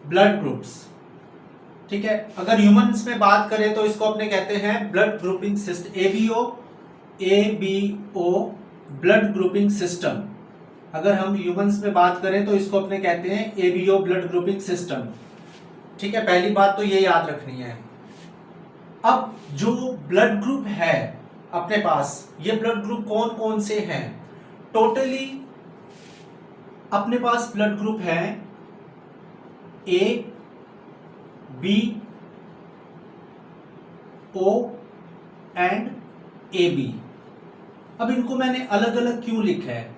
Blood groups. ठीक है, अगर ह्यूमंस में बात करें तो इसको अपने कहते हैं blood grouping system, ABO blood grouping system. अगर हम ह्यूमंस में बात करें तो इसको अपने कहते हैं एबीओ ब्लड ग्रुपिंग सिस्टम। ठीक है, पहली बात तो ये याद रखनी है। अब जो ब्लड ग्रुप है अपने पास, ये ब्लड ग्रुप कौन कौन से हैं? टोटली अपने पास ब्लड ग्रुप है A, B, O and A B. अब इनको मैंने अलग अलग क्यों लिखा है?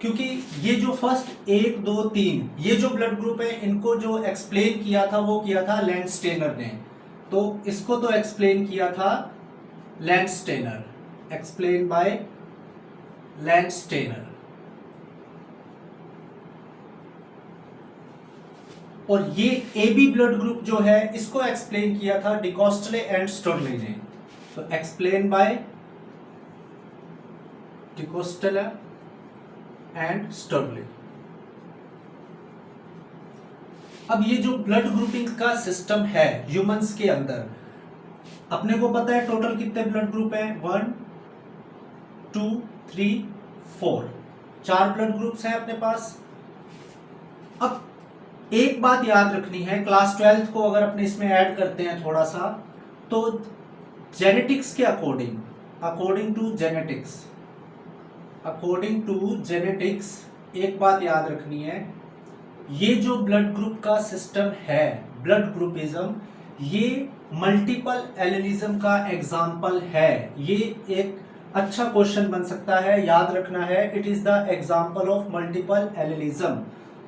क्योंकि ये जो फर्स्ट 1 2 3 ये जो ब्लड ग्रुप है, इनको जो एक्सप्लेन किया था वो किया था लैंडस्टेनर ने। तो इसको तो एक्सप्लेन किया था लैंडस्टेनर, एक्सप्लेन बाय लैंडस्टेनर। और ये एबी ब्लड ग्रुप जो है इसको एक्सप्लेन किया था डिकॉस्टले एंड स्टर्ले ने। तो एक्सप्लेन बाय डिकॉस्टले एंड स्टर्ले। अब ये जो ब्लड ग्रुपिंग का सिस्टम है ह्यूमंस के अंदर, अपने को पता है टोटल कितने ब्लड ग्रुप हैं? 1 2 3 4, 4 ब्लड ग्रुप्स हैं अपने पास। अब एक बात याद रखनी है, क्लास 12th को अगर अपने इसमें ऐड करते हैं थोड़ा सा, तो जेनेटिक्स के अकॉर्डिंग, अकॉर्डिंग टू जेनेटिक्स एक बात याद रखनी है, ये जो ब्लड ग्रुप का सिस्टम है, ब्लड ग्रुपिज्म, ये मल्टीपल एलिलिज्म का एग्जाम्पल है। ये एक अच्छा क्वेश्चन बन सकता है, याद रखना है, it is the example of multiple allelism.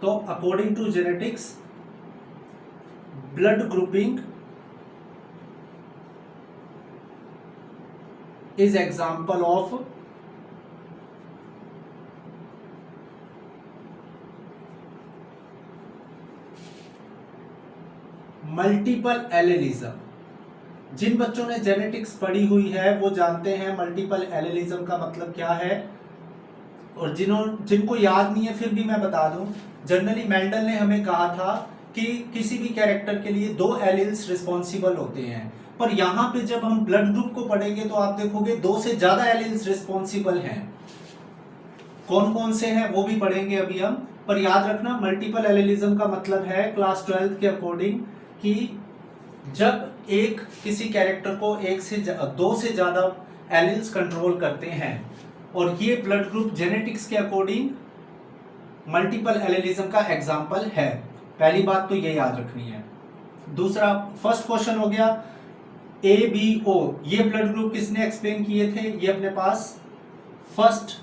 तो according to genetics, blood grouping is example of multiple allelism. जिन बच्चों ने जेनेटिक्स पढ़ी हुई है वो जानते हैं मल्टीपल एलिलिज्म का मतलब क्या है, और जिनको याद नहीं है फिर भी मैं बता दूं, जनरली मेंडल ने हमें कहा था कि किसी भी कैरेक्टर के लिए 2 एलिल्स रिस्पॉन्सिबल होते हैं, पर यहाँ पे जब हम ब्लड ग्रुप को पढ़ेंगे तो आप देखोगे 2 से ज्यादा एलिल्स रिस्पॉन्सिबल हैं। कौन कौन से हैं वो भी पढ़ेंगे अभी हम, पर याद रखना मल्टीपल एलिलिज्म का मतलब है क्लास 12th के अकॉर्डिंग कि जब एक किसी कैरेक्टर को 2 से ज्यादा एलिल्स कंट्रोल करते हैं, और ये ब्लड ग्रुप जेनेटिक्स के अकॉर्डिंग मल्टीपल एलिलिज्म का एग्जाम्पल है। पहली बात तो ये याद रखनी है। दूसरा, फर्स्ट क्वेश्चन हो गया ABO, ये ब्लड ग्रुप किसने एक्सप्लेन किए थे? ये अपने पास फर्स्ट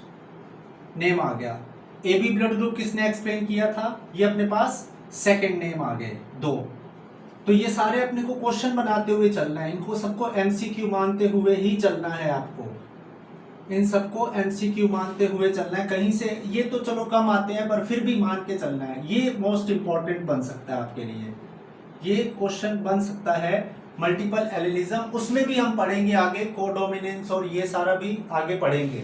नेम आ गया। AB ब्लड ग्रुप किसने एक्सप्लेन किया था? ये अपने पास सेकंड नेम आ गए 2। तो ये सारे अपने को क्वेश्चन बनाते हुए चलना है, इनको सबको MCQ मानते हुए ही चलना है। आपको इन सबको MCQ मानते हुए चलना है। कहीं से ये तो चलो कम आते हैं पर फिर भी मान के चलना है। ये मोस्ट इंपॉर्टेंट बन सकता है आपके लिए, ये क्वेश्चन बन सकता है मल्टीपल एलिलिज्म। उसमें भी हम पढ़ेंगे आगे, कोडोमिनेंस और ये सारा भी आगे पढ़ेंगे।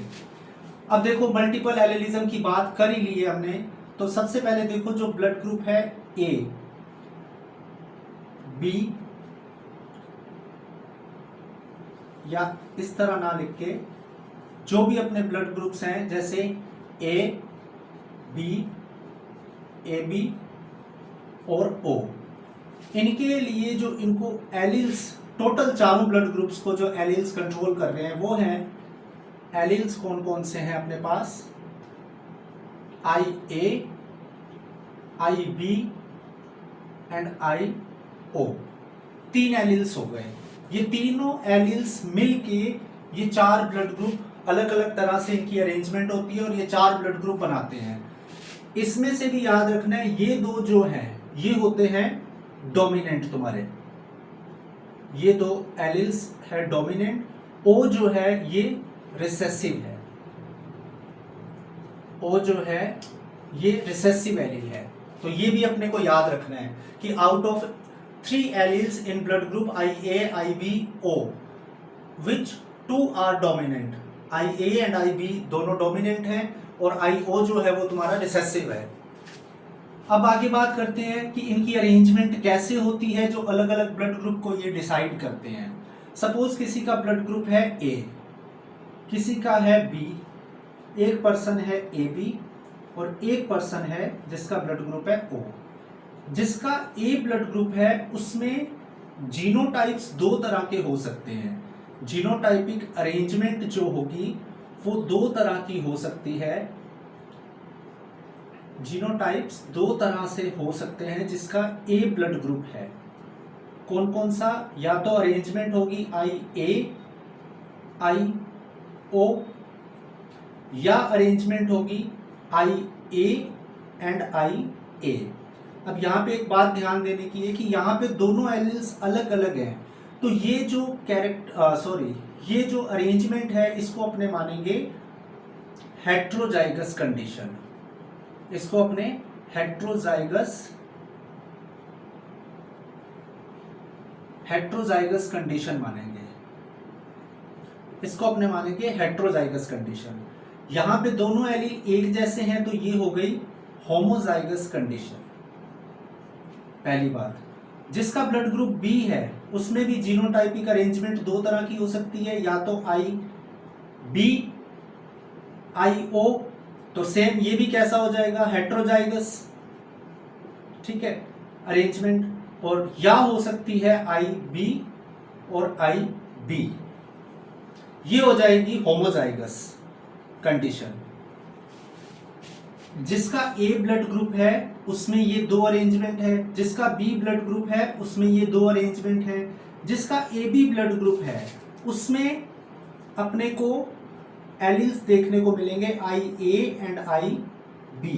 अब देखो मल्टीपल एलिलिज्म की बात कर ही ली है हमने, तो सबसे पहले देखो जो ब्लड ग्रुप है A, B, या इस तरह ना लिख के जो भी अपने ब्लड ग्रुप्स हैं जैसे A, B, AB और O, इनके लिए जो इनको एलिल्स, टोटल चारों ब्लड ग्रुप्स को जो एलिल्स कंट्रोल कर रहे हैं वो हैं, एलिल्स कौन कौन से हैं अपने पास? IA, IB and IO, 3 alleles हो गए। ये तीनों एलिल्स मिलके ये 4 ब्लड ग्रुप, अलग अलग तरह से इनकी अरेंजमेंट होती है और ये 4 ब्लड ग्रुप बनाते हैं। इसमें से भी याद रखना है ये 2 जो हैं ये होते हैं डोमिनेंट तुम्हारे, ये 2 एलिल्स है डोमिनेंट। O जो है ये रिसेसिव है, O जो है ये रिसेसिव एलिल है। तो ये भी अपने को याद रखना है कि out of 3 alleles in blood group IA, IB, O, which 2 are dominant. IA and IB दोनों डोमिनेंट हैं और IO जो है वो तुम्हारा रिसेसिव है। अब आगे बात करते हैं कि इनकी अरेंजमेंट कैसे होती है, जो अलग अलग ब्लड ग्रुप को ये डिसाइड करते हैं। सपोज किसी का ब्लड ग्रुप है ए, किसी का है बी, एक पर्सन है ए बी और एक पर्सन है जिसका ब्लड ग्रुप है ओ। जिसका ए ब्लड ग्रुप है उसमें जीनोटाइप्स दो तरह के हो सकते हैं। जीनोटाइपिक अरेंजमेंट जो होगी वो दो तरह की हो सकती है। जीनोटाइप्स दो तरह से हो सकते हैं जिसका ए ब्लड ग्रुप है। कौन कौन सा? या तो अरेंजमेंट होगी आई ए आई ओ, या अरेंजमेंट होगी आई ए एंड आई ए। अब यहाँ पे एक बात ध्यान देने की है कि यहाँ पे दोनों एलिल्स अलग अलग हैं, तो ये जो ये जो अरेंजमेंट है इसको अपने मानेंगे हेट्रोजाइगस कंडीशन। इसको अपने हेट्रोजाइगस कंडीशन मानेंगे। इसको अपने मानेंगे हेट्रोजाइगस कंडीशन। यहां पे दोनों एलील एक जैसे हैं तो ये हो गई होमोजाइगस कंडीशन। पहली बात, जिसका ब्लड ग्रुप बी है उसमें भी जीनोटाइपिक अरेंजमेंट दो तरह की हो सकती है, या तो आई बी आई ओ, तो सेम ये भी कैसा हो जाएगा? हेट्रोजाइगस, ठीक है, अरेंजमेंट। और या हो सकती है आई बी और आई बी, ये हो जाएगी होमोजाइगस कंडीशन। जिसका ए ब्लड ग्रुप है उसमें ये दो अरेंजमेंट है, जिसका बी ब्लड ग्रुप है उसमें ये दो अरेंजमेंट है, जिसका ए बी ब्लड ग्रुप है उसमें अपने को एलिल्स देखने को मिलेंगे आई ए एंड आई बी,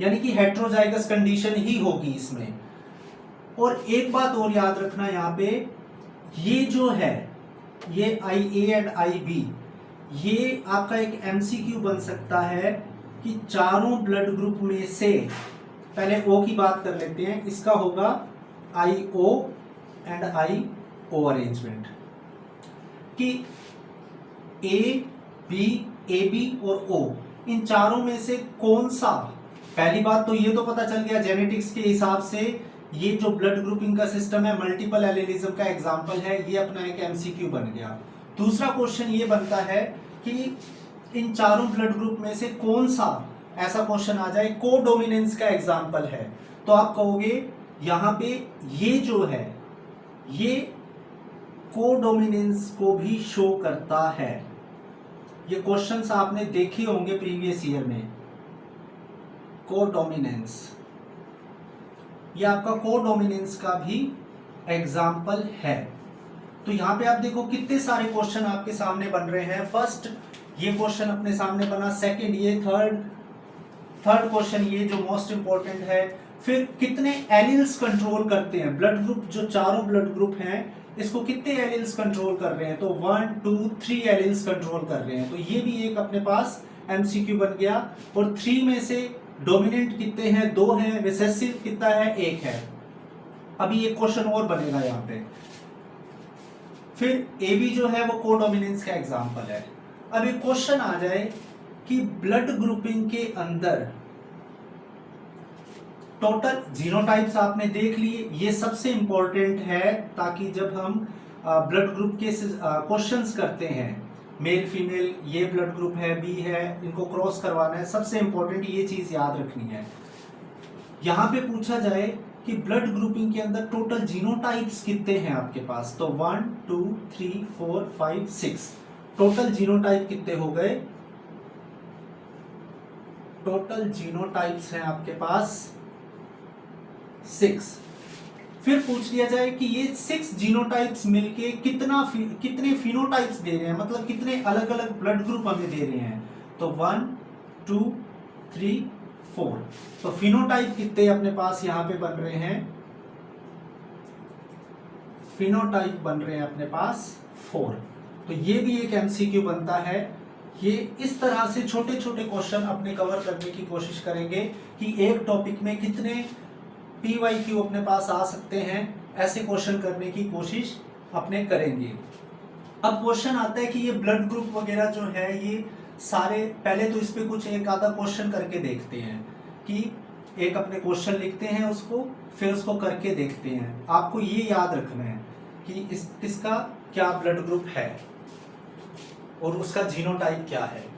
यानी कि हेट्रोजाइगस कंडीशन ही होगी इसमें। और एक बात और याद रखना, यहाँ पे ये जो है ये आई ए एंड आई बी, ये आपका एक एमसीक्यू बन सकता है कि चारों ब्लड ग्रुप में से, पहले ओ की बात कर लेते हैं, इसका होगा आई O and I O arrangement, कि ए बी और ओ, इन चारों में से कौन सा। पहली बात तो ये तो पता चल गया जेनेटिक्स के हिसाब से ये जो ब्लड ग्रुपिंग का सिस्टम है मल्टीपल एलिलिज्म का एग्जांपल है, ये अपना एक एमसीक्यू बन गया। दूसरा क्वेश्चन ये बनता है कि इन चारों ब्लड ग्रुप में से कौन सा ऐसा क्वेश्चन आ जाए कोडोमिनेंस का एग्जांपल है, तो आप कहोगे यहां पे ये जो है ये कोडोमिनेंस को भी शो करता है। ये क्वेश्चंस आपने देखे होंगे प्रीवियस ईयर में, कोडोमिनेंस, ये आपका कोडोमिनेंस का भी एग्जाम्पल है। तो यहां पे आप देखो कितने सारे क्वेश्चन आपके सामने बन रहे हैं। फर्स्ट ये क्वेश्चन अपने सामने बना, सेकंड ये, थर्ड क्वेश्चन ये जो मोस्ट इंपॉर्टेंट है। फिर कितने एलिल्स कंट्रोल करते हैं ब्लड ग्रुप, जो चारों ब्लड ग्रुप हैं इसको कितने एलिल्स कंट्रोल कर रहे हैं, तो 1 2 3 एलिल्स कंट्रोल कर रहे हैं। तो ये भी एक अपने पास एमसीक्यू बन गया। और 3 में से डोमिनेंट कितने हैं? 2 हैं। रिसेसिव कितना है? 1 है। अभी एक क्वेश्चन और बनेगा यहाँ पे। फिर ए बी जो है वो कोडोमिनेंस का एग्जाम्पल है। अब एक क्वेश्चन आ जाए कि ब्लड ग्रुपिंग के अंदर टोटल जीनोटाइप्स आपने देख लिए, ये सबसे इंपॉर्टेंट है ताकि जब हम ब्लड ग्रुप के क्वेश्चंस करते हैं, मेल फीमेल ये ब्लड ग्रुप है, बी है, इनको क्रॉस करवाना है, सबसे इंपॉर्टेंट ये चीज याद रखनी है। यहां पे पूछा जाए कि ब्लड ग्रुपिंग के अंदर टोटल जीनोटाइप्स कितने हैं आपके पास, तो 1 2 3 4 5 6 टोटल जीनोटाइप कितने हो गए? टोटल जीनोटाइप्स हैं आपके पास 6। फिर पूछ लिया जाए कि ये 6 जीनोटाइप्स मिलके कितने फिनोटाइप्स दे रहे हैं, मतलब कितने अलग अलग ब्लड ग्रुप हमें दे रहे हैं, तो 1 2 3 4। तो फिनोटाइप कितने अपने पास यहाँ पे बन रहे हैं? फिनोटाइप बन रहे हैं अपने पास 4। तो ये भी एक एमसीक्यू बनता है। ये इस तरह से छोटे छोटे क्वेश्चन अपने कवर करने की कोशिश करेंगे कि एक टॉपिक में कितने PYQ अपने पास आ सकते हैं, ऐसे क्वेश्चन करने की कोशिश अपने करेंगे। अब क्वेश्चन आता है कि ये ब्लड ग्रुप वगैरह जो है ये सारे, पहले तो इस पे कुछ एक आधा क्वेश्चन करके देखते हैं कि एक अपने क्वेश्चन लिखते हैं उसको, फिर उसको करके देखते हैं। आपको ये याद रखना है कि किसका क्या ब्लड ग्रुप है और उसका जीनोटाइप क्या है।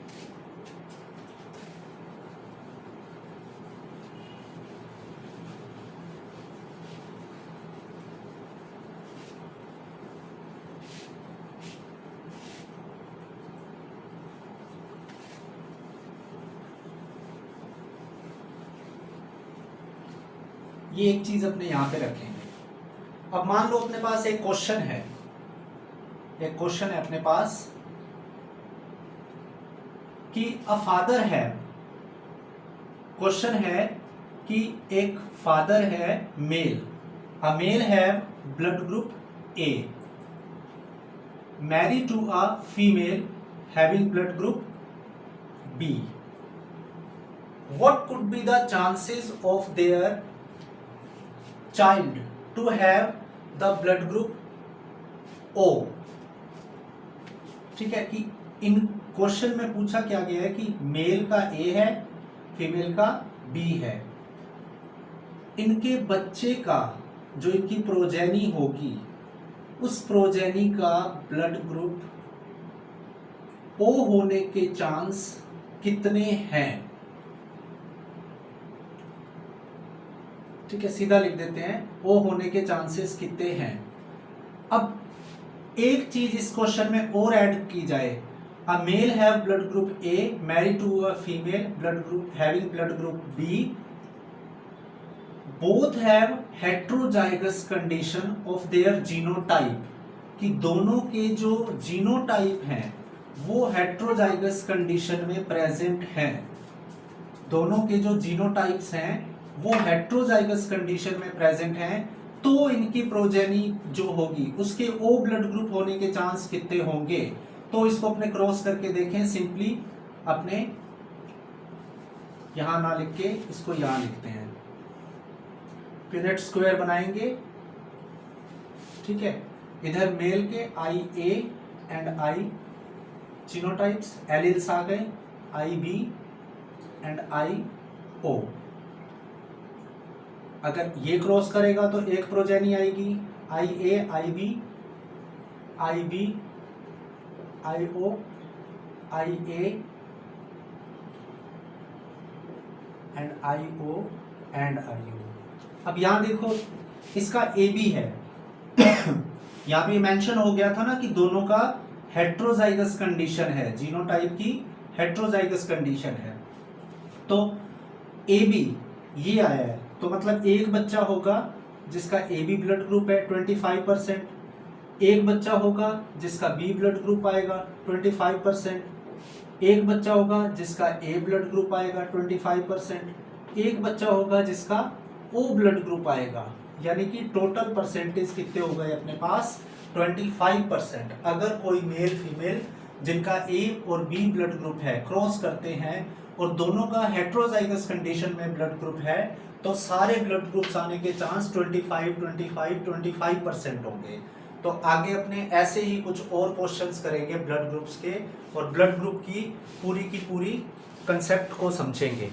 ये एक चीज अपने यहां पे रखेंगे। अब मान लो अपने पास एक क्वेश्चन है, एक क्वेश्चन है अपने पास कि अ फादर है, क्वेश्चन है कि एक फादर है male, a male have blood group A, married to a female having blood group B, what could be the chances of their child to have the blood group O। ठीक है कि इन question में पूछा क्या गया है कि मेल का ए है, फीमेल का बी है, इनके बच्चे का जो इनकी प्रोजेनी होगी उस प्रोजेनी का ब्लड ग्रुप ओ होने के चांस कितने हैं। ठीक है, सीधा लिख देते हैं, ओ होने के चांसेस कितने हैं। अब एक चीज इस क्वेश्चन में और ऐड की जाए, a male have blood group A married to a female blood group having blood group B, both have heterozygous condition of their genotype, कि दोनों के जो जीनोटाइप हैं वो हेट्रोजाइगस कंडीशन में प्रेजेंट हैं, दोनों के जो जीनोटाइप्स हैं वो हेट्रोजाइगस कंडीशन में प्रेजेंट हैं, तो इनकी प्रोजेनी जो होगी उसके ओ ब्लड ग्रुप होने के चांस कितने होंगे। तो इसको अपने क्रॉस करके देखें, सिंपली अपने यहां ना लिख के इसको यहां लिखते हैं, पिनेट स्क्वायर बनाएंगे। ठीक है, इधर मेल के I A and I genotypes alleles आ गए, आई बी एंड आई ओ। अगर ये क्रॉस करेगा तो एक प्रोजेनी आएगी, I A I B I O I A and I O and I O. अब यहां देखो इसका ए बी है यहां पे मेंशन हो गया था ना कि दोनों का हेट्रोजाइगस कंडीशन है, जीनोटाइप की हेट्रोजाइगस कंडीशन है, तो ए बी ये आया है, तो मतलब एक बच्चा होगा जिसका ए बी ब्लड ग्रुप है 25%, एक बच्चा होगा जिसका बी ब्लड ग्रुप आएगा 25%, एक बच्चा होगा जिसका ए ब्लड ग्रुप आएगा 25%, एक बच्चा होगा जिसका ओ ब्लड ग्रुप आएगा, यानी कि टोटल परसेंटेज कितने हो गए अपने पास 25%। अगर कोई मेल फीमेल जिनका ए और बी ब्लड ग्रुप है क्रॉस करते हैं और दोनों का हेट्रोजाइगस कंडीशन में ब्लड ग्रुप है तो सारे ब्लड ग्रुप्स आने के चांस 25% होंगे। तो आगे अपने ऐसे ही कुछ और क्वेश्चंस करेंगे ब्लड ग्रुप्स के, और ब्लड ग्रुप की पूरी कंसेप्ट को समझेंगे।